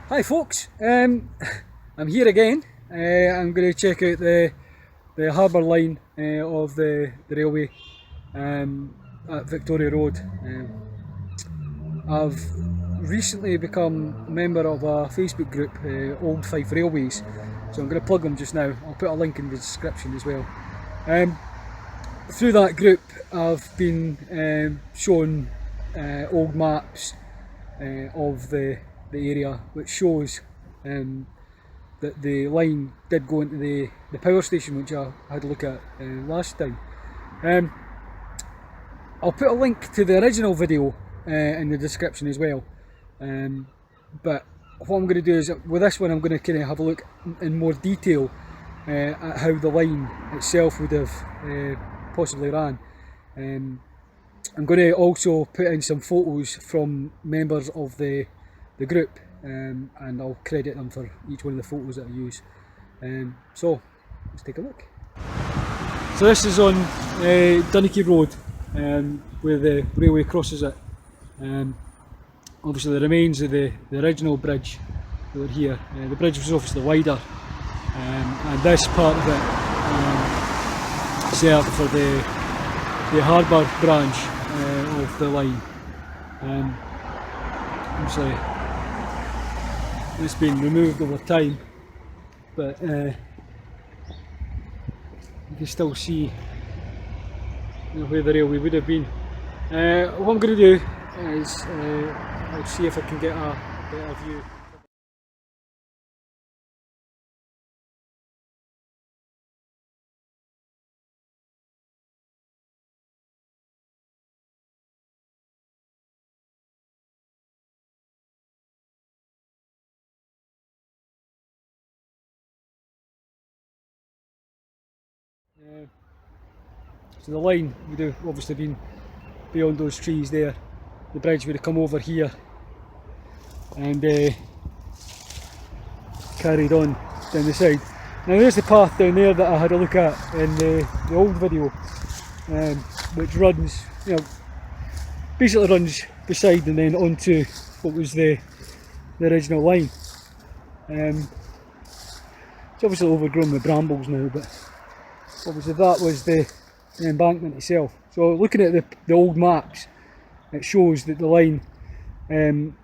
Hi folks, I'm here again. I'm going to check out the Harbour line of the railway at Victoria Road. I've recently become a member of a Facebook group, Old Fife Railways, so I'm going to plug them just now. I'll put a link in the description as well. Through that group I've been shown old maps of the area, which shows that the line did go into the power station, which I had a look at last time. I'll put a link to the original video in the description as well, but what I'm going to do is, with this one, I'm going to kind of have a look in more detail at how the line itself would have possibly ran. I'm going to also put in some photos from members of the group, and I'll credit them for each one of the photos that I use. So let's take a look. So this is on Dunnicky Road, where the railway crosses it. Obviously the remains of the original bridge that were here. The bridge was obviously wider, and this part of it served for the Harbour branch of the line. Obviously it's been removed over time, but you can still see where the railway would have been. What I'm going to do is I'll see if I can get a better view. So the line would have obviously been beyond those trees there. The bridge would have come over here and carried on down the side. Now there's the path down there that I had a look at in the old video, which runs, basically runs beside and then onto what was the original line. It's obviously overgrown with brambles now, but obviously that was the embankment itself. So looking at the old maps, it shows that the line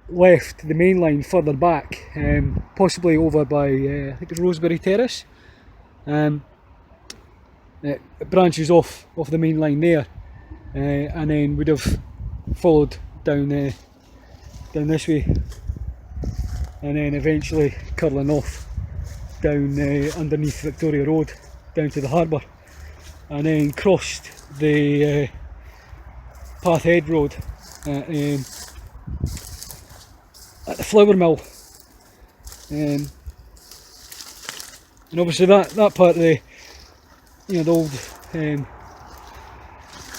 left the main line further back, possibly over by I think it's Rosebery Terrace. It branches off the main line there, and then would have followed down this way, and then eventually curling off down underneath Victoria Road down to the harbour, and then crossed the Path Head Road at the flour mill, and obviously that part of the the old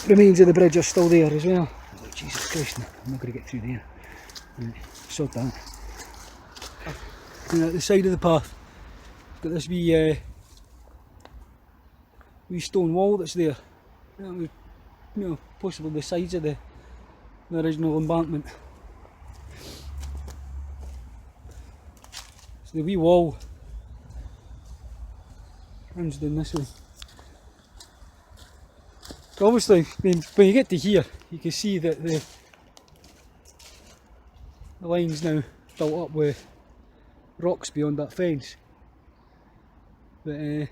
remains of the bridge are still there as well. Oh, Jesus Christ, I'm not going to get through there. Right, sod that. And at the side of the path, got this wee stone wall that's there. Possibly the sides of the original embankment. So the wee wall runs down this way. So obviously, when you get to here, you can see that the line's now built up with rocks beyond that fence. But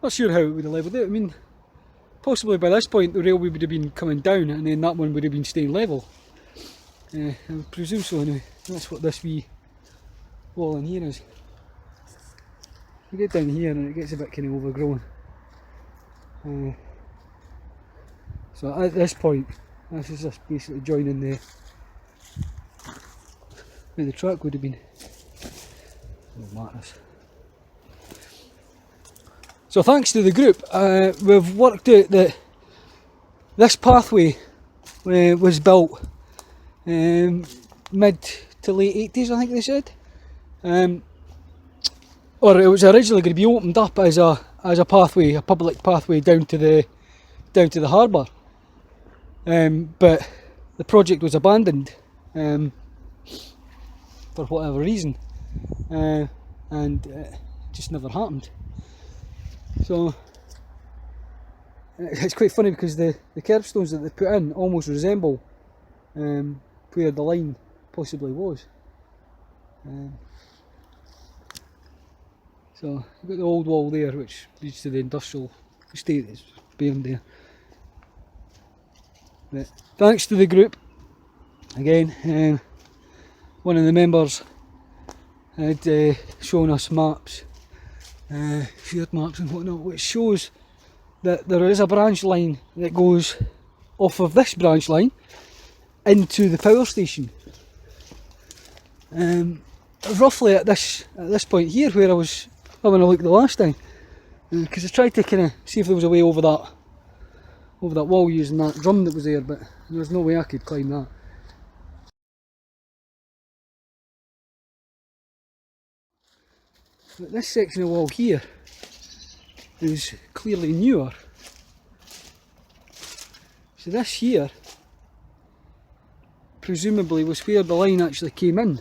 not sure how it would have levelled it. I mean, possibly by this point the railway would have been coming down and then that one would have been staying level. I would presume so anyway. That's what this wee wall in here is. You get down here and it gets a bit kind of overgrown. So at this point, this is just basically joining where the track would have been. No matters. So thanks to the group, we've worked out that this pathway was built mid to late 80s, I think they said, or it was originally going to be opened up as a pathway, a public pathway down to the harbour, but the project was abandoned for whatever reason, and it just never happened. So it's quite funny because the curbstones that they put in almost resemble where the line possibly was. So you've got the old wall there which leads to the industrial estate that's being there. But thanks to the group again, one of the members had shown us maps, shared maps and whatnot, which shows that there is a branch line that goes off of this branch line into the power station. Roughly at this point here where I was having a look the last time, because I tried to kind of see if there was a way over that wall using that drum that was there, but there was no way I could climb that. But this section of wall here is clearly newer. So this here presumably was where the line actually came in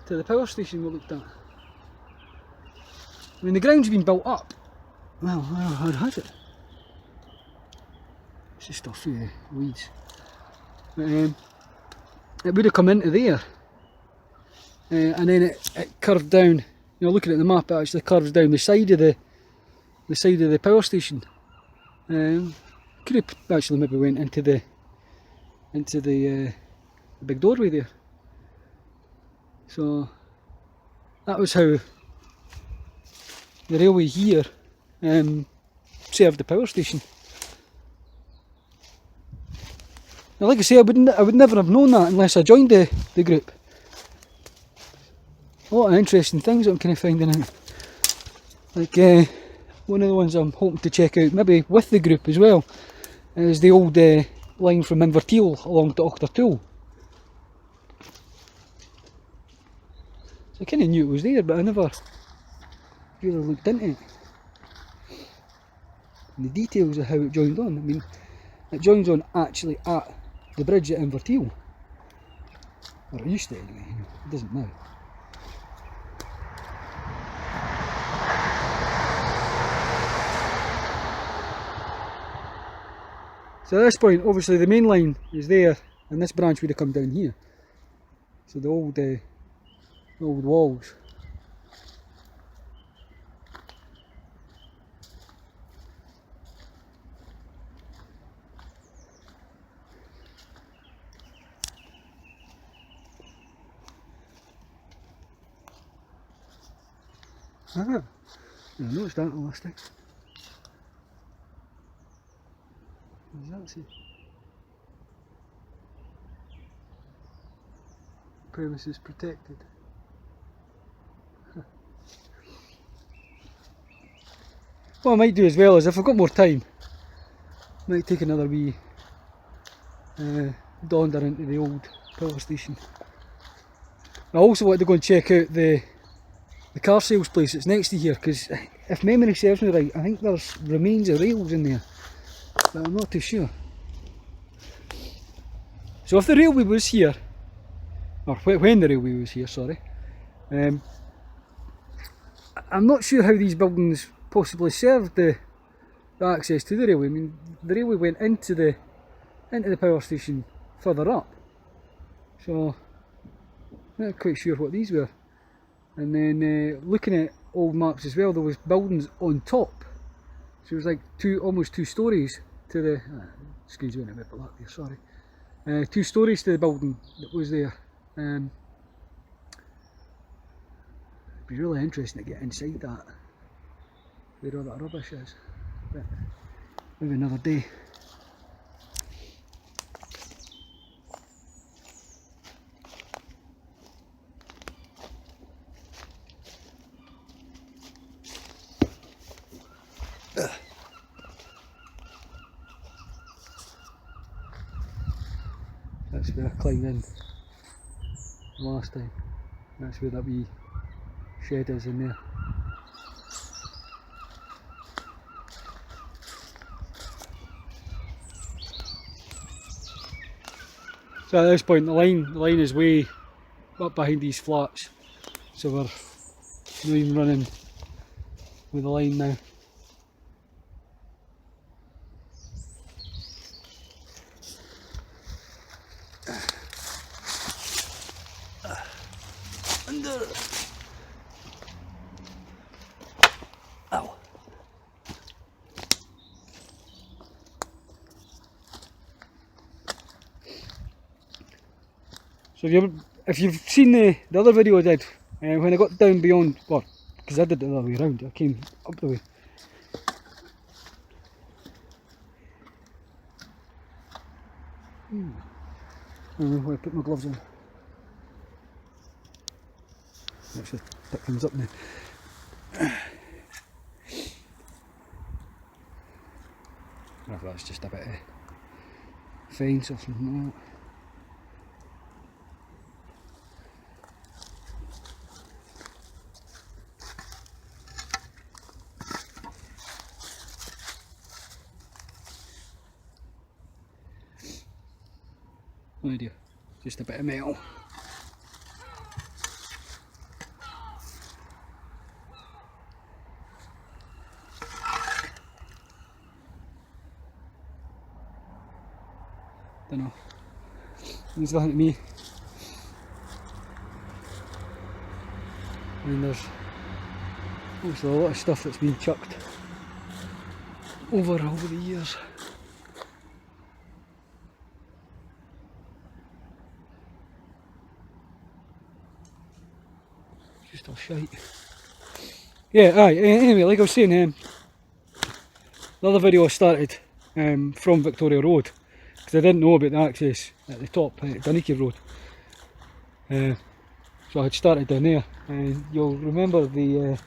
to the power station we looked at. I mean, the ground's been built up. Well, how has it? It's just a few weeds. But it would have come into there. And then it curved down. You know, looking at the map, it actually curves down the side of the power station. Could have actually maybe went into the big doorway there. So that was how the railway here served the power station. Now, like I say, I would never have known that unless I joined the group. A lot of interesting things I'm kind of finding out. Like one of the ones I'm hoping to check out, maybe with the group as well, is the old line from Inverteal along to Ochtertool. So I kind of knew it was there, but I never really looked into it. And the details of how it joined on. I mean, it joins on actually at the bridge at Inverteal. Or it used to anyway, it doesn't now. So at this point, obviously the main line is there, and this branch would have come down here. So the old walls. I noticed that last time. What does that say? Premises protected. What I might do as well is, if I've got more time, I might take another wee donder into the old power station. I also want to go and check out the car sales place that's next to here, because if memory serves me right, I think there's remains of rails in there, but I'm not too sure. So if the railway was here, or when the railway was here, sorry, I'm not sure how these buildings possibly served the access to the railway. I mean, the railway went into the power station further up, so I'm not quite sure what these were. And then looking at old maps as well, there was buildings on top, so it was like almost two stories to the screen's went a bit black there, sorry. 2 stories to the building that was there. It'd be really interesting to get inside that, where all that rubbish is, but maybe another day. That's where I climbed in last time. That's where that wee shed is in there. So at this point the line is way up behind these flats, so we're not even running with the line now. Under. Ow. So if you've seen the other video I did, when I got down beyond, well, because I did it the other way around, I came up the way. I don't know where I put my gloves on. Actually, pick things up now. I don't know if that's just a bit of fence or something like that. No idea, just a bit of metal. Don't know. Means nothing to me. And there's obviously a lot of stuff that's been chucked over the years. Just all shite. Yeah, aye, anyway, like I was saying, the other video I started from Victoria Road, because I didn't know about the access at the top, Dunneke Road. So I had started down there, and you'll remember the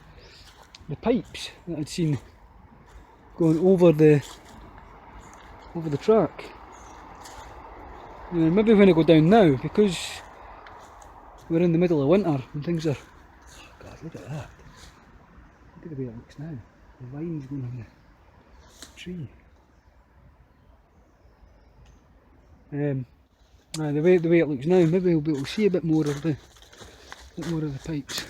pipes that I'd seen going over the track. Maybe when I go down now, because we're in the middle of winter and things are, oh God, look at that. Look at the way it looks now. The lines going on the tree. The way it looks now, maybe we'll be able to see a bit more of the pipes.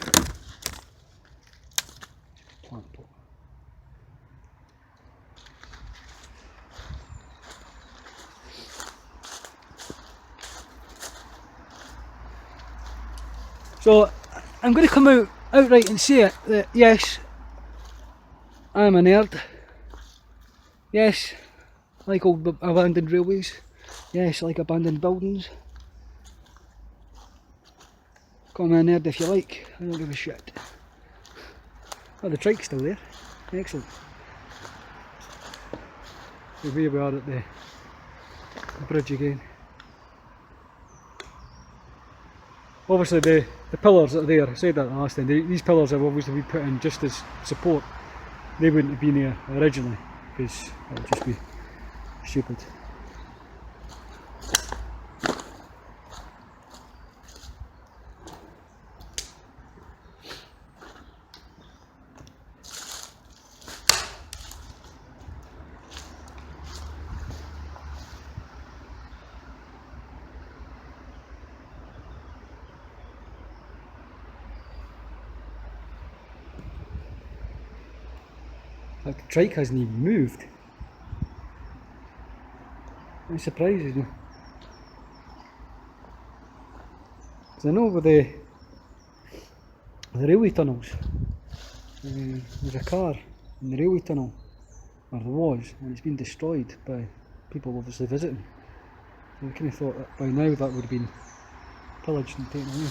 Plant pot. So I'm going to come outright and say it, that yes, I'm a nerd. Yes, I like old abandoned railways. Yes, I like abandoned buildings. Call me a nerd if you like, I don't give a shit. Oh, the trike's still there. Excellent. So here we are at the bridge again. Obviously the pillars that are there, I said that last time, these pillars have obviously been put in just as support. They wouldn't have been there originally, because that would just be stupid. Like the trike hasn't even moved. It surprises me. Because I know with the railway tunnels, there's a car in the railway tunnel, or there was, and it's been destroyed by people obviously visiting. So I kind of thought that by now that would have been pillaged and taken away.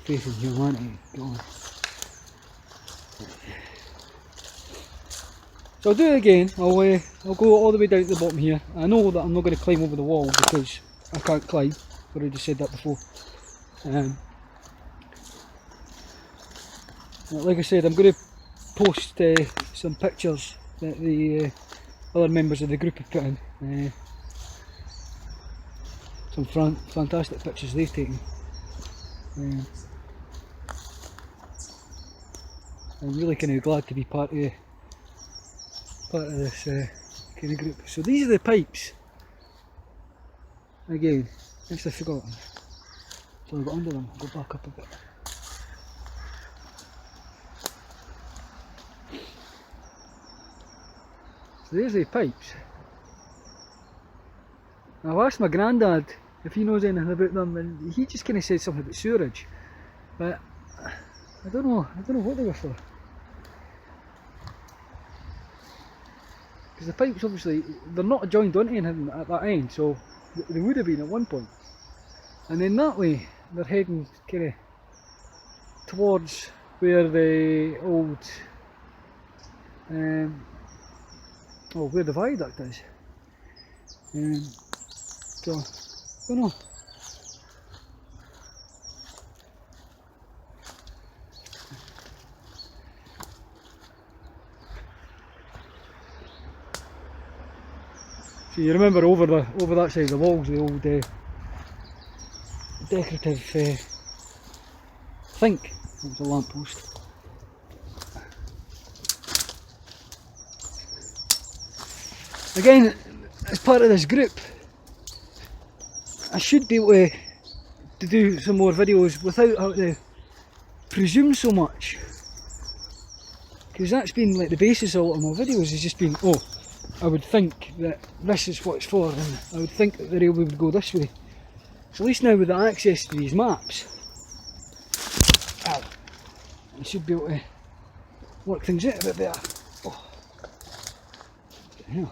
Faith in humanity, God. So I'll do it again. I'll go all the way down to the bottom here. I know that I'm not going to climb over the wall because I can't climb. I've already said that before. Like I said, I'm going to post some pictures that the other members of the group have put in. Some fantastic pictures they've taken. I'm really kind of glad to be part of this kind of group. So these are the pipes. Again, next I forgot. So I got under them, go back up a bit. So there's the pipes. I've asked my granddad if he knows anything about them, and he just kind of said something about sewerage, but I don't know what they were for. Because the pipes, obviously, they're not joined onto anything at that end, so they would have been at one point. And then that way, they're heading kind of towards where the old, where the viaduct is. So, I don't know. So you remember over that side of the walls, the old decorative think it was a lamppost. Again, as part of this group, I should be able to do some more videos without having to presume so much, because that's been like the basis of a lot of my videos, has just been, oh, I would think that this is what it's for, and I would think that the railway would go this way. So at least now with the access to these maps, I should be able to work things out a bit better. Oh. Yeah.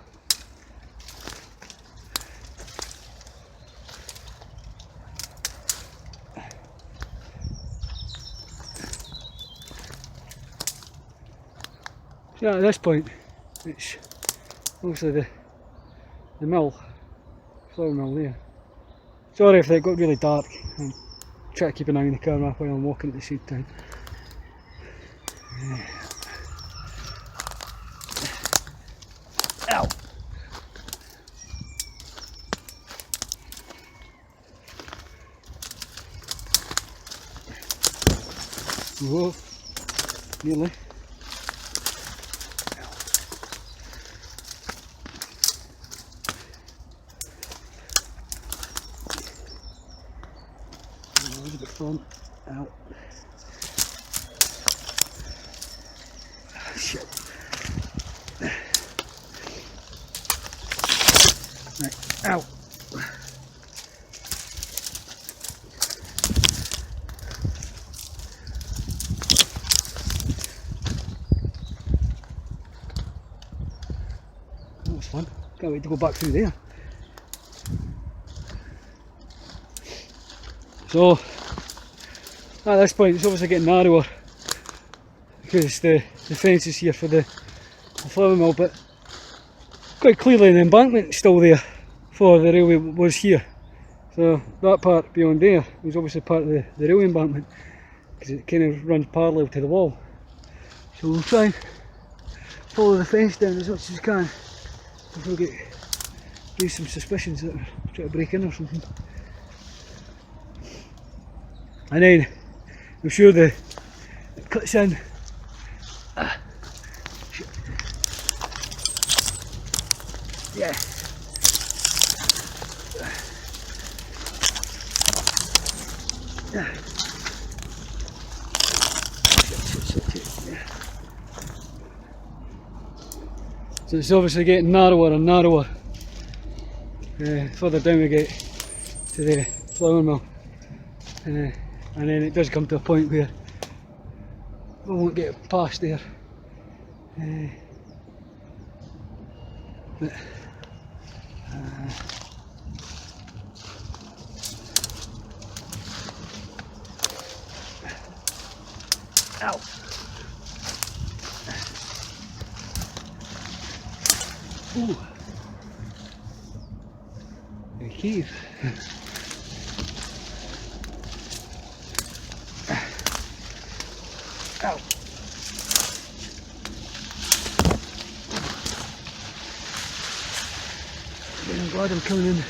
So at this point, it's obviously the mill, flour mill there. Sorry if it got really dark. I'm trying to keep an eye on the camera while I'm walking at the same time. Ow! Whoa, nearly. Front out. Shit. Right, out. That was fun. Can't wait to go back through there. So at this point it's obviously getting narrower because the fence is here for the flour mill, but quite clearly the embankment's still there for the railway was here. So that part beyond there was obviously part of the railway embankment because it kind of runs parallel to the wall. So we'll try and follow the fence down as much as we can before we get some suspicions that we're trying to break in or something. And then I'm sure it cuts in. Yeah. Yeah. So it's obviously getting narrower and narrower further down we get to the flour mill. And then it does come to a point where we won't get past there. But, ow! Ooh! A cave. Ow. I'm glad I'm coming in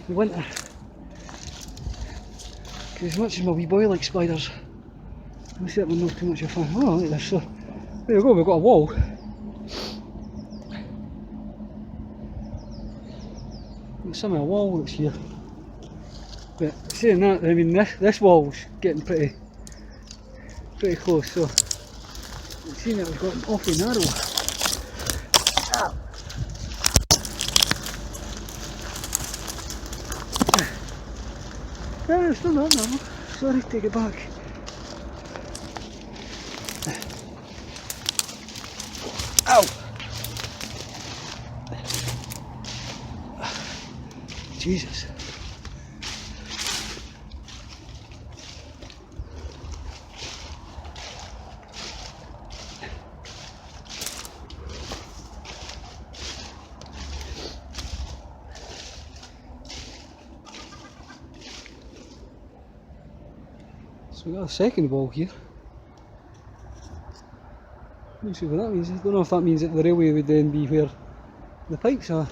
the winter, because as much as my wee boy likes spiders, I'm certainly not too much of a fan. Oh, look at this. So there we go, we've got a wall. some of a wall that's here. But saying that, I mean this wall's getting pretty close, so it seems that we've gotten awfully narrow. Ow. No, it's still not narrow. Sorry, take it back. Ow! Jesus. So we got a second wall here. Not sure what that means. I don't know if that means that the railway would then be where the pipes are,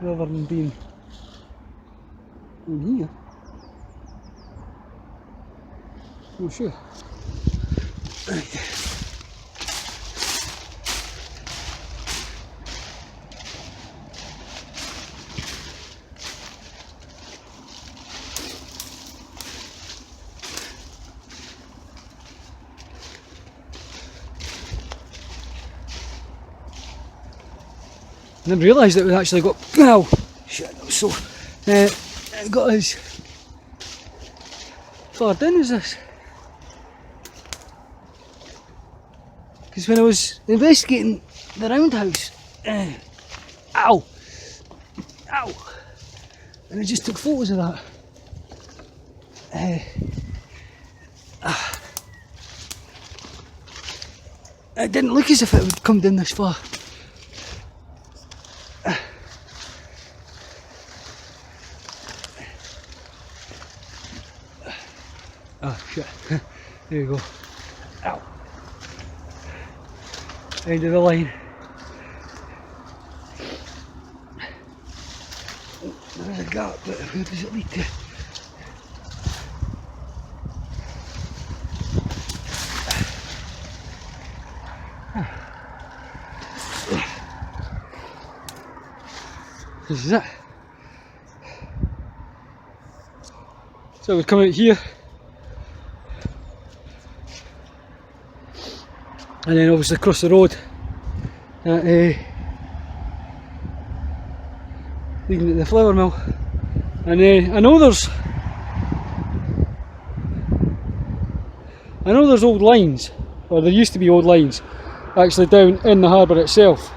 rather than being in here. Not sure. Right. I didn't realise that we actually got, ow, shit, that was sore, got as far down as this. Because when I was investigating the roundhouse, ow, and I just took photos of that. It didn't look as if it would come down this far. Oh shit, there you go. Ow. End of the line. Oh, there is a gap, but where does it lead to? This is it. So we come out here. And then obviously across the road at, leading to the flour mill. And I know there's old lines, or there used to be old lines actually down in the harbour itself.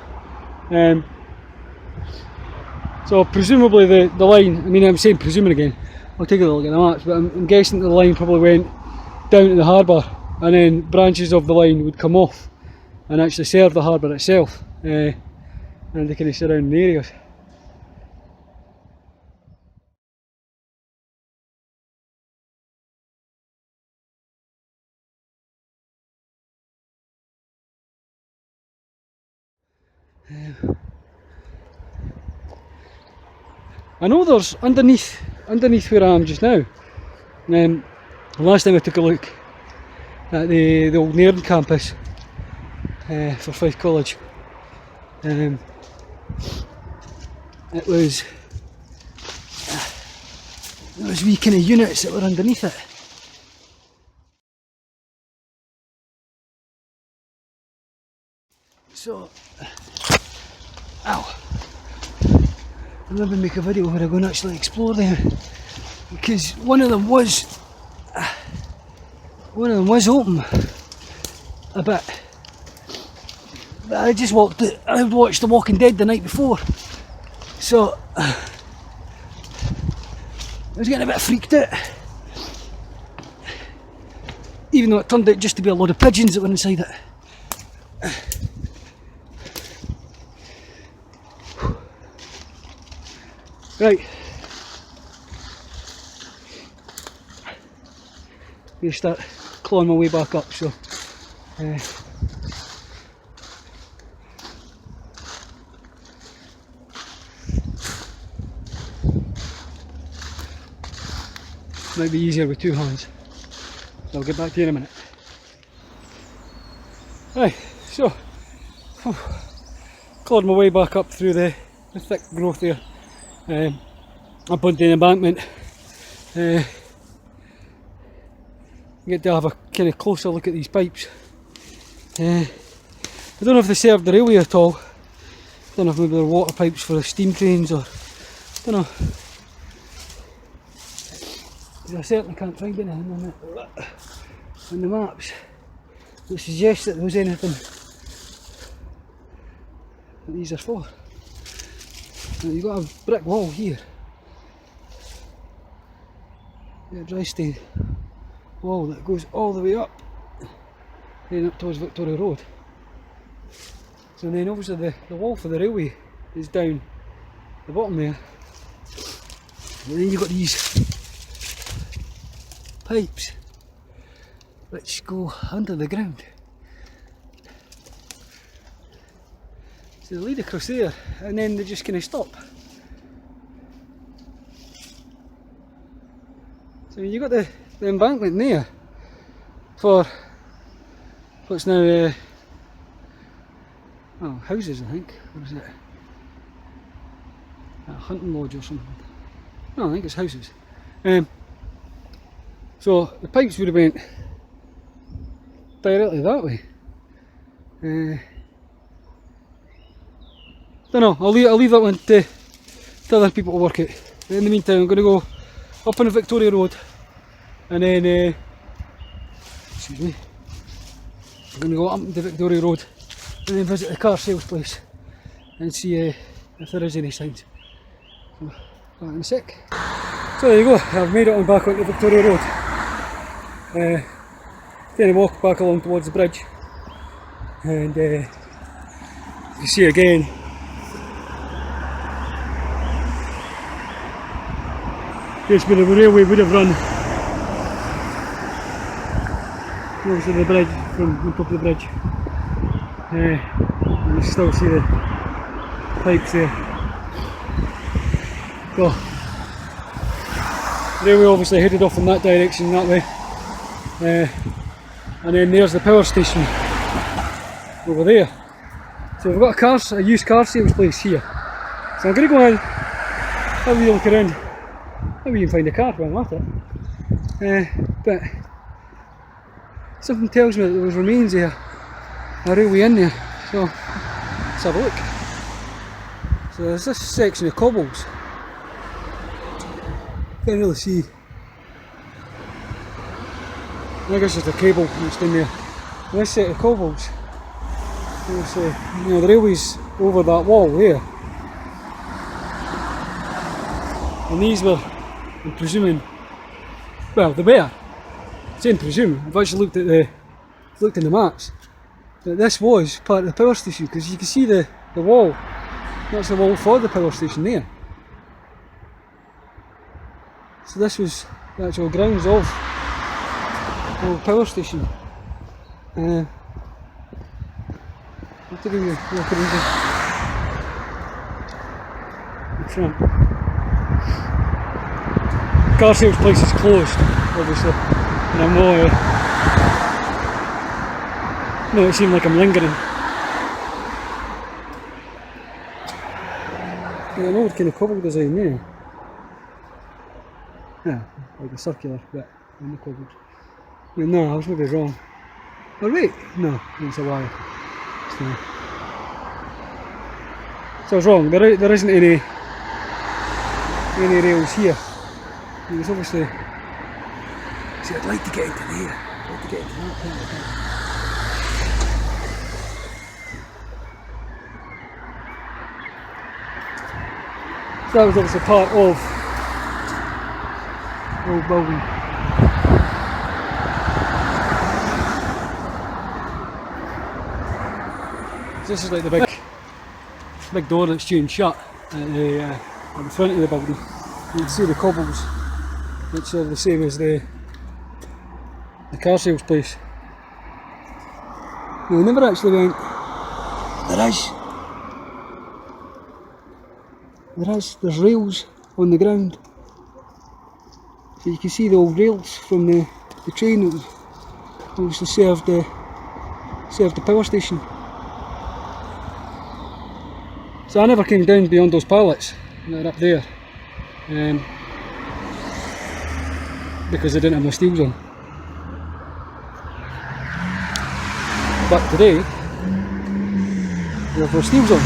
So presumably the line, I mean I'm saying presuming again, I'll take a look at the maps, but I'm guessing the line probably went down to the harbour, and then branches of the line would come off and actually serve the harbour itself and the kind of surrounding areas. I know there's underneath where I am just now. Last time I took a look at the old Nairn campus for Fife College, it was wee kind of units that were underneath it. So, ow! I'm going to make a video where I go and actually explore them, because one of them was open a bit. But I just watched The Walking Dead the night before, so I was getting a bit freaked out. Even though it turned out just to be a load of pigeons that were inside it. Right. I'm going to start clawing my way back up, so might be easier with two hands. So I'll get back to you in a minute. Right, so clawed my way back up through the thick growth there. up onto the embankment. Get to have a kind of closer look at these pipes. I don't know if they served the railway at all. I don't know if maybe they're water pipes for the steam trains, or I don't know. I certainly can't find anything on the maps that suggests that there was anything that these are for. Now you've got a brick wall here. A dry stain wall that goes all the way up, then up towards Victoria Road. So then obviously the wall for the railway is down the bottom there. And then you've got these pipes which go under the ground. So they lead across there and then they just kind of stop. So you've got the embankment there for what's now houses, I think. What is it? A hunting lodge or something. No, I think it's houses. So the pipes would have went directly that way. Don't know. I'll leave that one to other people to work it. In the meantime, I'm going to go up on the Victoria Road, and then excuse me. I'm going to go up the Victoria Road and then visit the car sales place and see if there is any signs. So, back in a sec. So there you go. I've made it on back onto Victoria Road. Then I walk back along towards the bridge, and you see again just where the railway would have run. Obviously the bridge, from on top of the bridge. You still see the pipes there. So, the railway obviously headed off in that direction, that way. And then there's the power station over there. So we've got a used car sales place here. So I'm going to go in, have a wee look around. Maybe you can find a car while I'm at it. But something tells me that there was remains there, a railway in there. So let's have a look. So there's this section of cobbles. Can't really see. I guess it's a cable that's in there. And this set of cobbles, the railway's over that wall there. And these were, I'm presuming, well, they were. I'm saying presume. I've actually looked in the maps. But this was part of the power station, because you can see the wall. That's the wall for the power station there. So this was the actual grounds of the power station. I'll give you a look around the front. Car sales place is closed, obviously, and I'm no, it seemed like I'm lingering. Yeah, an old kind of cobble design there. Yeah, like a circular bit in the cobbles. No, I was maybe wrong. Oh wait, no, it's a wire. So I was wrong. There isn't any rails here. It was obviously. See, I'd like to get into there. I'd like to get into that part of the car. So that was obviously part of the old building. So this is like the big door that's tuned shut at the front of the building. You can see the cobbles, which are the same as the car sales place. No, we never actually went. There's rails on the ground. So you can see the old rails from the train that obviously served the power station. So I never came down beyond those pallets. and they're up there, because I didn't have my steels on. But today, we have our steels on.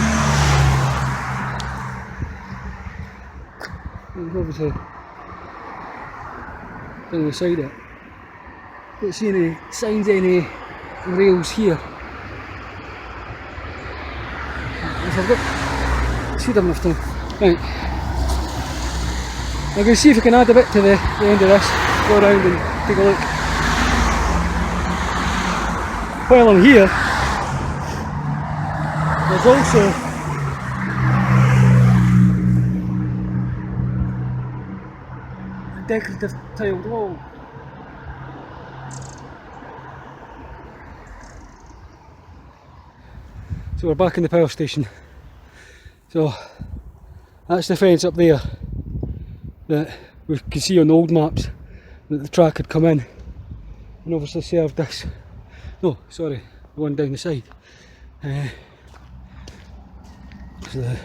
And obviously, down the side of it, don't see any signs of any rails here. If I've got, should have enough time. Right, I'm going to see if I can add a bit to the end of this, go around and take a look. While I'm here, there's also a decorative tiled wall. So we're back in the power station. So that's the fence up there that we can see on the old maps that the track had come in and obviously served this. No, sorry, the one down the side. So the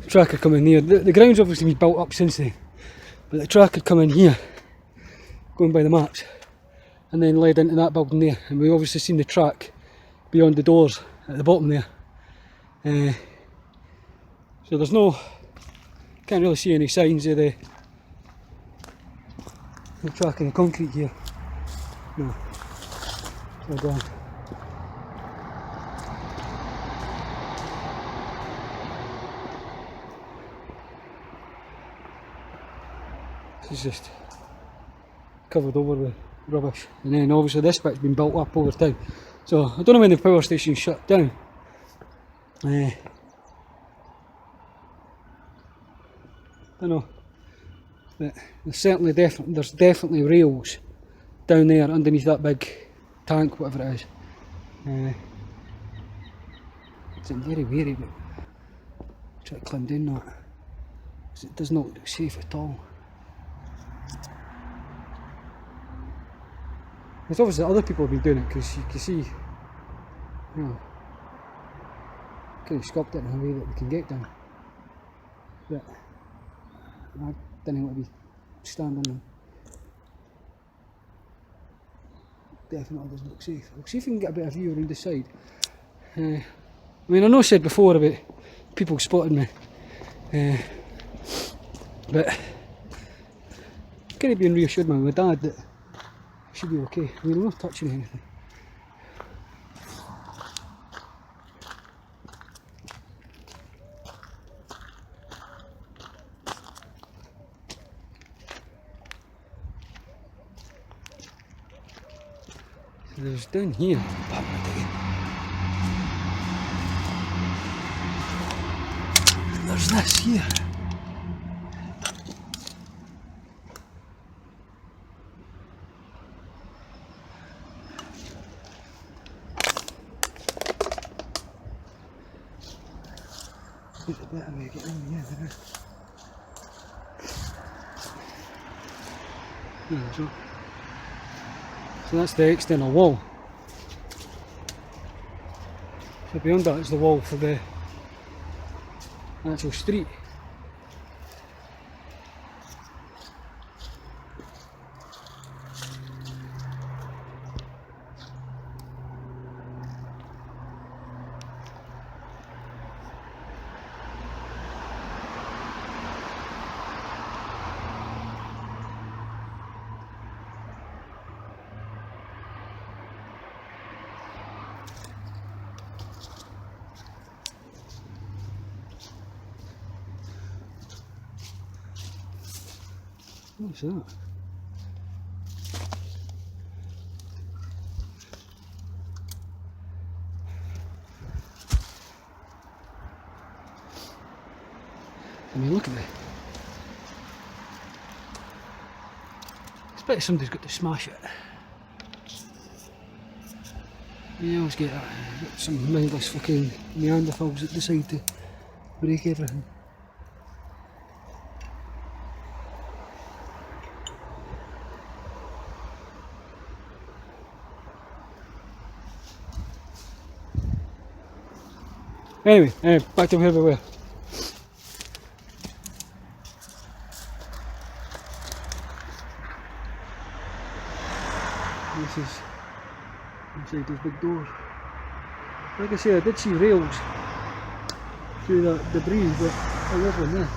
track had come in there. The ground's obviously been built up since then, but the track had come in here, going by the maps, and then led into that building there. And we obviously seen the track beyond the doors at the bottom there. So there's no, can't really see any signs of the track in the concrete here. No. Well done. This is just covered over with rubbish, and then obviously this bit's been built up over time. So I don't know when the power station shut down. I don't know, but there's definitely rails down there underneath that big tank, whatever it is. I'm very wary about trying to climb down that, because it does not look safe at all. There's obviously other people have been doing it, because you can see, you know, kind of sculpted it in a way that we can get down. But I didn't want to be standing on. Definitely doesn't look safe. We'll see if we can get a bit of view around the side. I mean, I know I said before about people spotting me, but I'm kind of being reassured by my dad that I should be okay. I mean, I'm not touching anything. So there's down here, there's this here. There's a better way of getting in here, there is. There we go. So that's the external wall. So beyond that is the wall for the actual street. What's that? I mean, look at that. I expect somebody's got to smash it. You always get that. Get some mindless fucking Neanderthals that decide to break everything. Anyway, back to where we were. This is inside those big doors. Like I say, I did see rails through that debris, but there was one there.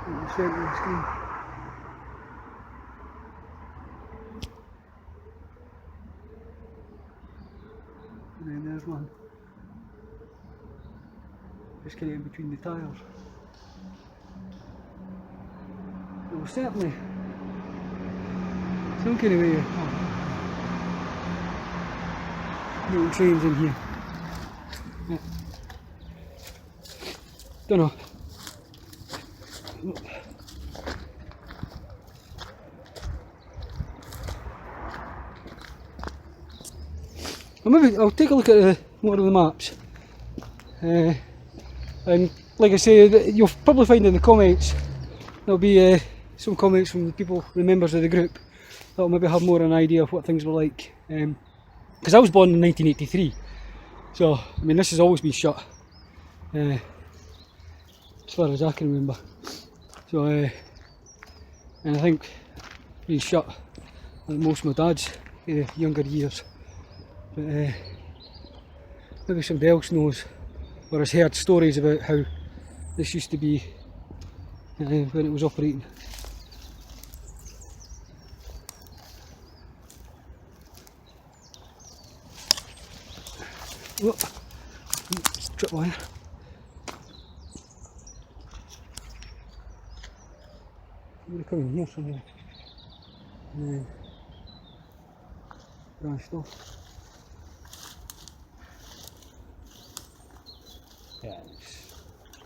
In the centre of the screen. And then there's one. Just kind of in between the tyres. There was certainly some kind of way. Little trains in here. Yeah. Don't know. Maybe I'll take a look at one of the maps. And like I say, you'll probably find in the comments, there'll be some comments from the people, the members of the group, that'll maybe have more of an idea of what things were like. Because I was born in 1983, so I mean this has always been shut, as far as I can remember. So, and I think being shut like most of my dad's younger years. But maybe somebody else knows or has heard stories about how this used to be when it was operating. Oh, trip wire. I'm going to come in here somewhere. And then branched off. Yeah, it's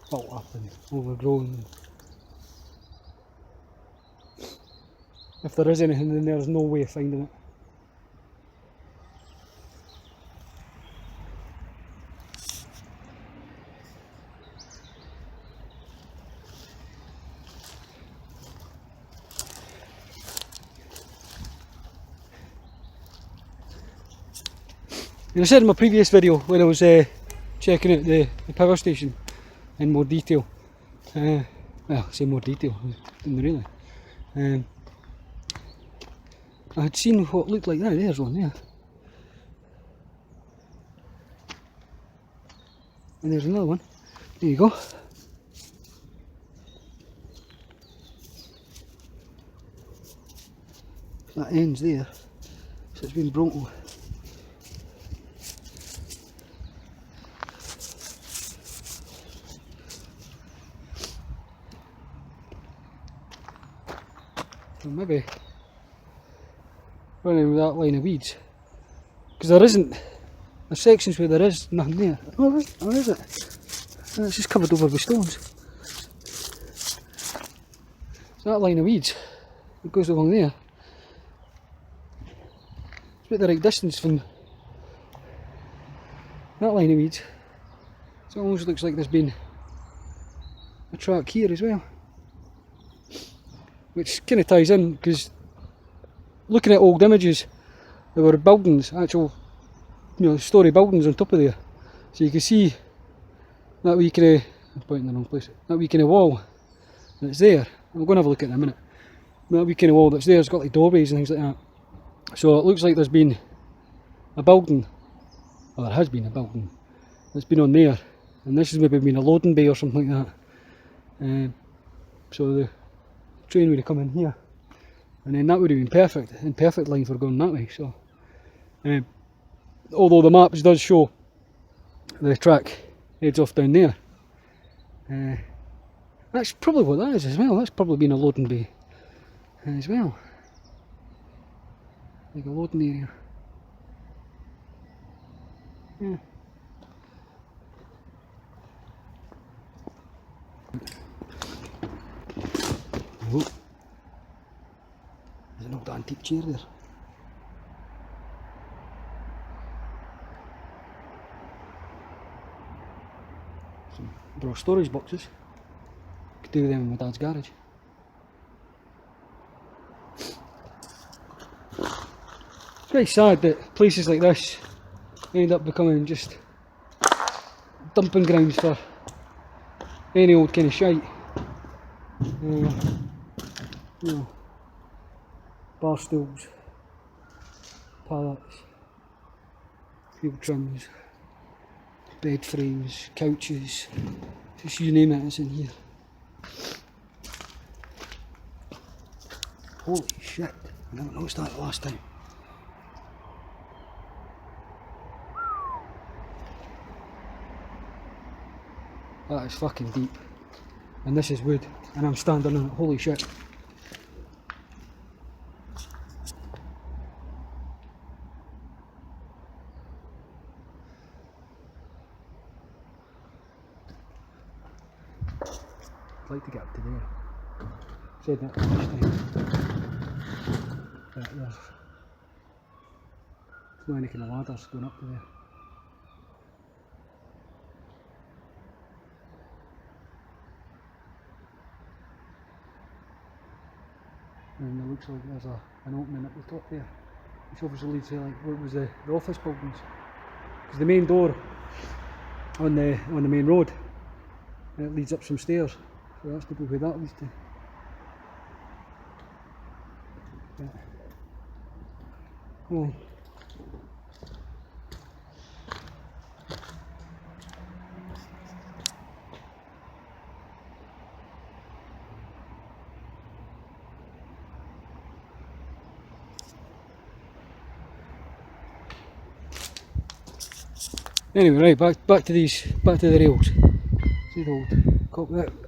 built up and overgrown. If there is anything then there's no way of finding it. And I said in my previous video when I was checking out the power station in more detail, well I say more detail, didn't really, I had seen what looked like that. There's one there, and there's another one, there you go. That ends there, so it's been broken. So maybe running with that line of weeds, because there isn't, there's sections where there is nothing there. Oh, or is it? Oh, it's just covered over with stones. So that line of weeds that goes along there, it's about the right distance from that line of weeds. So it almost looks like there's been a track here as well. Which kind of ties in, because looking at old images, there were buildings, actual, storey buildings on top of there. So you can see that wee kind of, I'm pointing in the wrong place, that wee kind of wall that's there. I'm going to have a look at it in a minute. That wee kind of wall that's there, it's got like doorways and things like that. So it looks like there's been a building, or there has been a building, that's been on there. And this has maybe been a loading bay or something like that. So the train would have come in here, and then that would have been perfect, in perfect line for going that way. So although the maps does show the track heads off down there, that's probably what that is as well. That's probably been a loading bay as well, like a loading area. Yeah. Oh. There's an old antique chair there. Some drawer storage boxes. Could do them in my dad's garage. It's very sad that places like this end up becoming just dumping grounds for any old kind of shite. bar stools, pallets, wheel trims, bed frames, couches, just you name it, it's in here. Holy shit, I never noticed that the last time. That is fucking deep. And this is wood, and I'm standing on it, holy shit. I'd like to get up to there. Said that last time. But there's no any kind of ladders going up to there. And it looks like there's an opening at the top there, which obviously leads to like what was the office buildings. Because the main door on the main road, it leads up some stairs. So that's probably where that leads to. Yeah. Oh. Anyway, right, back to the rails. See the old.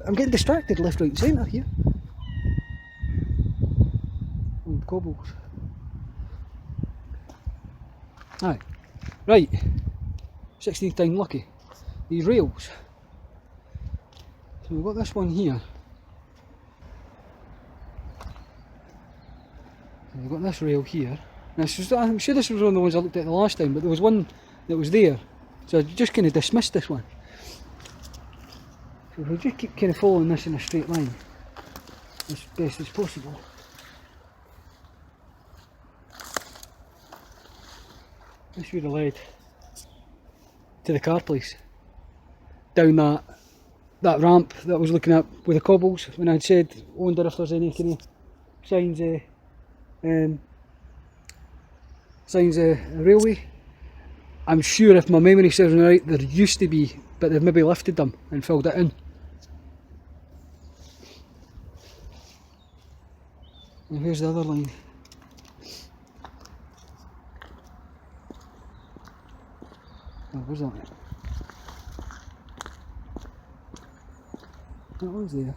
I'm getting distracted left, right, and centre here. Old cobbles. Aye, right. 16th time lucky. These rails. So we've got this one here. We've got this rail here. Now, I'm sure this was one of the ones I looked at the last time, but there was one that was there. So I just kind of dismissed this one. So if we just keep kind of following this in a straight line, as best as possible. This would have led to the car place. Down that ramp that I was looking at with the cobbles when I'd said, I wonder if there's any kind of signs of railway. I'm sure if my memory serves me right, there used to be, but they've maybe lifted them and filled it in. And here's the other line. Oh, where's that? That one's there.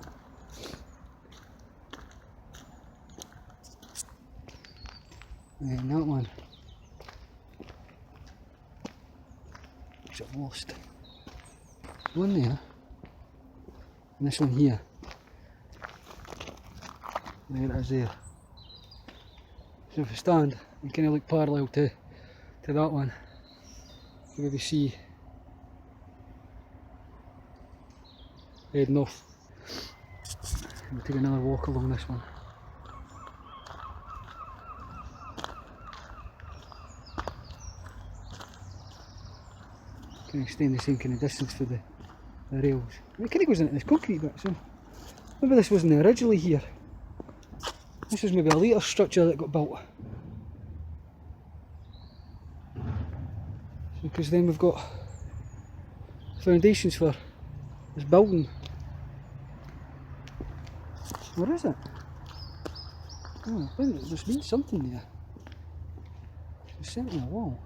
And that one. Which I've lost. One there. And this one here. There it is there. So if I stand and kind of look parallel to that one, you maybe see heading off. We'll take another walk along this one. Kind of staying the same kind of distance for the rails. It kind of goes into this concrete bit, so maybe this wasn't originally here. This was maybe a later structure that got built. Because then we've got foundations for this building. Where is it? Oh, I think there's been something there. There's certainly a wall.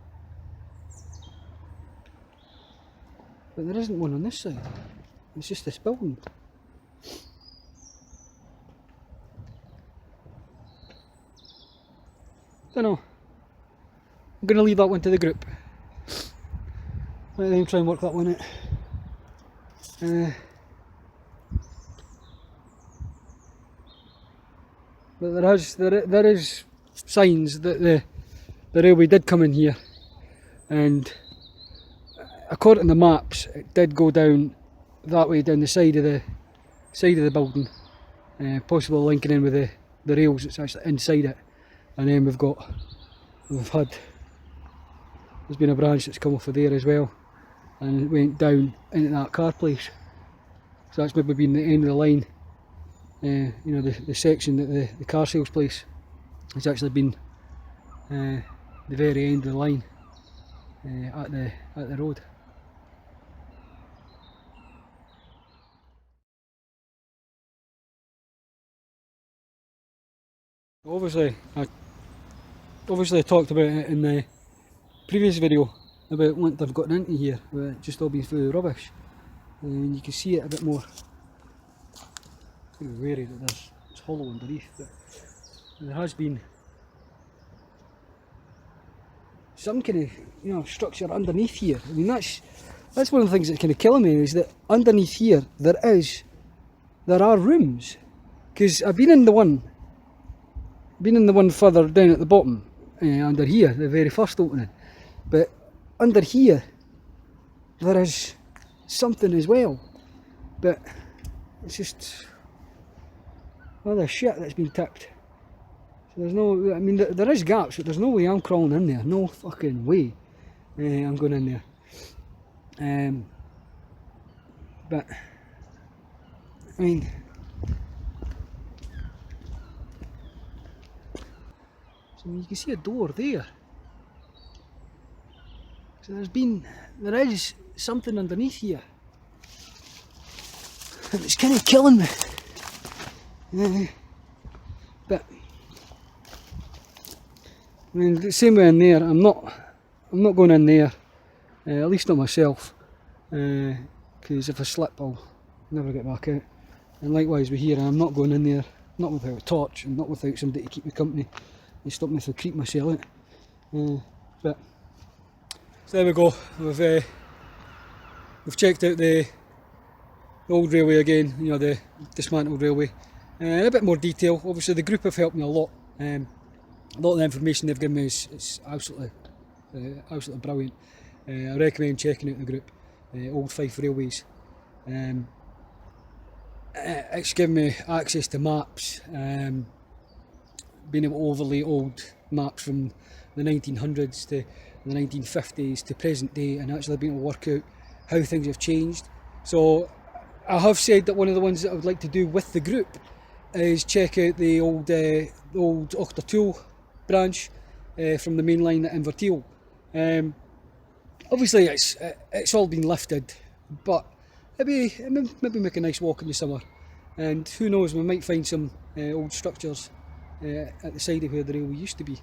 But there isn't one on this side. It's just this building. Don't know. I'm going to leave that one to the group. Let them try and work that one out. But there is signs that the railway did come in here, and according to the maps, it did go down that way, down the side of the building, possibly linking in with the rails that's actually inside it. And then there's been a branch that's come off of there as well, and it went down into that car place. So that's maybe been the end of the line, you know, the section that the car sales place It's actually been the very end of the line at the road. Obviously I talked about it in the previous video about once they've gotten into here, where it just all been full of rubbish, and you can see it a bit more. I'm wary that it's hollow underneath, but there has been some kind of structure underneath here. I mean that's one of the things that's kind of killing me, is that underneath here there are rooms, because I've been in the one further down at the bottom, under here, the very first opening, but under here there is something as well, but it's just other shit that's been tipped. So there's no, I mean there is gaps, but there's no way I'm crawling in there, no fucking way I'm going in there. But I mean, so you can see a door there. So there is something underneath here, and it's kind of killing me. But I mean, the same way in there, I'm not going in there, at least not myself, because if I slip I'll never get back out. And likewise with here, I'm not going in there, not without a torch and not without somebody to keep me company and stop me if I creep myself out. But so there we go. We've checked out the old railway again, the dismantled railway. In a bit more detail. Obviously the group have helped me a lot. A lot of the information they've given me is absolutely brilliant. I recommend checking out the group, Old Fife Railways. It's given me access to maps, being able to overlay old maps from the 1900s to the 1950s to present day, and actually being able to work out how things have changed. So I have said that one of the ones that I would like to do with the group is check out the old Ochtertool branch from the main line at Inverteal. Obviously it's all been lifted, but maybe make a nice walk in the summer, and who knows, we might find some old structures at the side of where the railway used to be.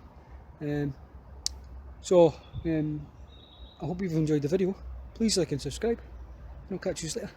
So I hope you've enjoyed the video. Please like and subscribe, and I'll catch you later.